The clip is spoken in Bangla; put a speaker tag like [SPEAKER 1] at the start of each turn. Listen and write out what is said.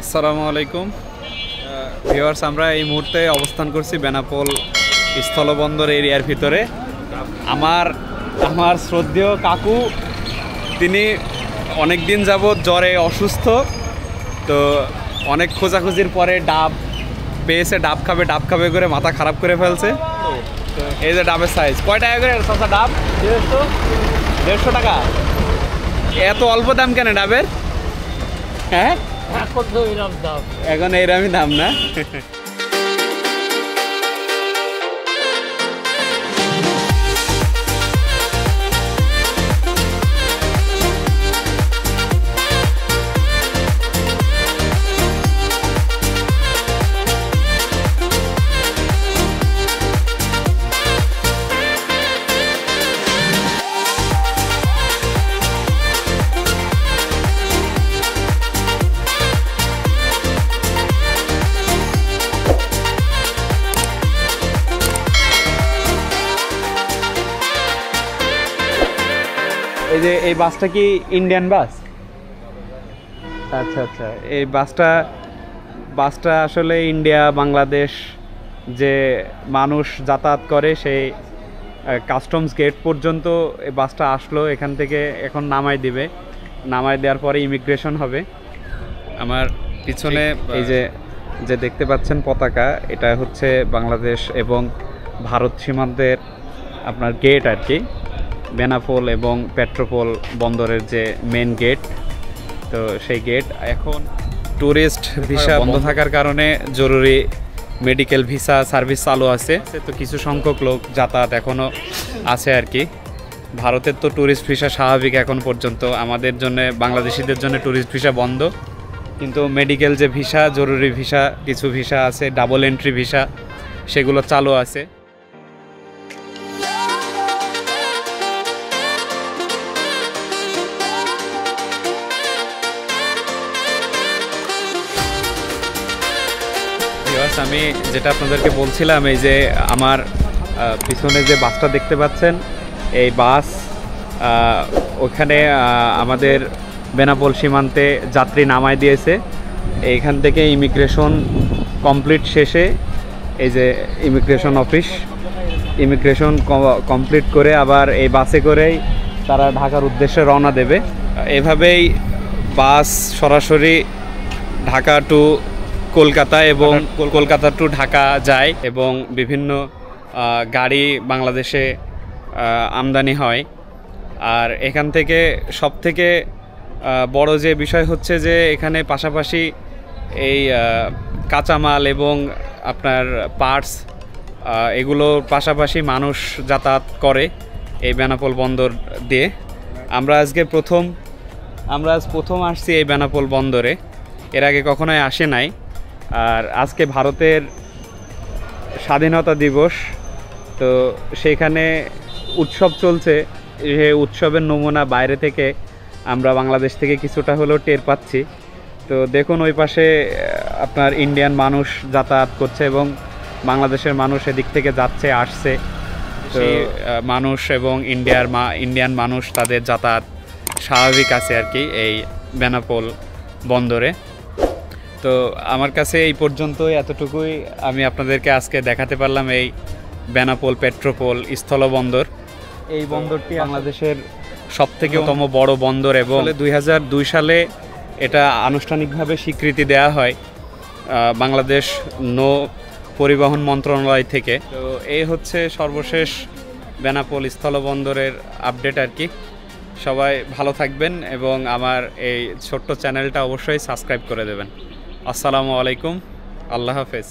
[SPEAKER 1] আসসালামু আলাইকুম ভিউয়ার্স, আমরা এই মুহূর্তে অবস্থান করছি বেনাপোল স্থলবন্দর এরিয়ার ভিতরে। আমার শ্রদ্ধেয় কাকু, তিনি অনেক দিন যাবৎ জ্বরে অসুস্থ, তো অনেক খোঁজাখুঁজির পরে ডাব পেয়েছে। ডাব খাবে করে মাথা খারাপ করে ফেলছে। তো এই যে ডাবের সাইজ কয় টাকা করে সস্তা ডাব? 150 টাকা। এত অল্প দাম কেন ডাবের? হ্যাঁ, এখন এইরকমই দাম না? এই যে এই বাসটা কি ইন্ডিয়ান বাস? আচ্ছা আচ্ছা, এই বাসটা আসলে ইন্ডিয়া বাংলাদেশ যে মানুষ যাতায়াত করে সেই কাস্টমস গেট পর্যন্ত এই বাসটা আসলো। এখান থেকে এখন নামাই দেওয়ার পরে ইমিগ্রেশন হবে। আমার পিছনে এই যে দেখতে পাচ্ছেন পতাকা, এটা হচ্ছে বাংলাদেশ এবং ভারত সীমান্তের আপনার গেট আর কি, বেনাপোল এবং পেট্রোপোল বন্দরের যে মেন গেট। তো সেই গেট এখন ট্যুরিস্ট ভিসা বন্ধ থাকার কারণে জরুরি মেডিকেল ভিসা সার্ভিস চালু আছে। তো কিছু সংখ্যক লোক যাতায়াত এখনও আছে আর কি। ভারতের তো ট্যুরিস্ট ভিসা স্বাভাবিক এখন পর্যন্ত, আমাদের জন্য বাংলাদেশিদের জন্য ট্যুরিস্ট ভিসা বন্ধ। কিন্তু মেডিকেল যে ভিসা, জরুরি ভিসা, কিছু ভিসা আছে, ডাবল এন্ট্রি ভিসা, সেগুলো চালু আছে। আমি যেটা আপনাদেরকে বলছিলাম, এই যে আমার পিছনে যে বাসটা দেখতে পাচ্ছেন, এই বাস ওখানে আমাদের বেনাপোল সীমান্তে যাত্রী নামায় দিয়েছে। এইখান থেকে ইমিগ্রেশন কমপ্লিট শেষে এই যে ইমিগ্রেশন অফিস, ইমিগ্রেশন কমপ্লিট করে আবার এই বাসে করেই তারা ঢাকার উদ্দেশ্যে রওনা দেবে। এভাবেই বাস সরাসরি ঢাকা টু কলকাতা এবং কলকাতা টু ঢাকা যায় এবং বিভিন্ন গাড়ি বাংলাদেশে আমদানি হয়। আর এখান থেকে সবথেকে বড় যে বিষয় হচ্ছে যে এখানে পাশাপাশি এই কাঁচামাল এবং আপনার পার্টস, এগুলোর পাশাপাশি মানুষ যাতায়াত করে এই বেনাপোল বন্দর দিয়ে। আমরা আজ প্রথম আসছি এই বেনাপোল বন্দরে, এর আগে কখনোই আসে নাই। আর আজকে ভারতের স্বাধীনতা দিবস, তো সেখানে উৎসব চলছে। এই উৎসবের নমুনা বাইরে থেকে আমরা বাংলাদেশ থেকে কিছুটা হলেও টের পাচ্ছি। তো দেখুন ওই পাশে আপনার ইন্ডিয়ান মানুষ যাতায়াত করছে এবং বাংলাদেশের মানুষ এদিক থেকে যাচ্ছে আসছে। তো মানুষ এবং ইন্ডিয়ান মানুষ তাদের যাতায়াত স্বাভাবিক আছে আর কি এই বেনাপোল বন্দরে। তো আমার কাছে এই পর্যন্তই, এতটুকুই আমি আপনাদেরকে আজকে দেখাতে পারলাম এই বেনাপোল পেট্রোপোল স্থলবন্দর। এই বন্দরটি বাংলাদেশের সবথেকে বড় বন্দর এবং 2002 সালে এটা আনুষ্ঠানিকভাবে স্বীকৃতি দেওয়া হয় বাংলাদেশ নৌ পরিবহন মন্ত্রণালয় থেকে। তো এই হচ্ছে সর্বশেষ বেনাপোল স্থলবন্দরের আপডেট আর কি। সবাই ভালো থাকবেন এবং আমার এই ছোট্ট চ্যানেলটা অবশ্যই সাবস্ক্রাইব করে দেবেন। আসসালামু আলাইকুম, আল্লাহ হাফেজ।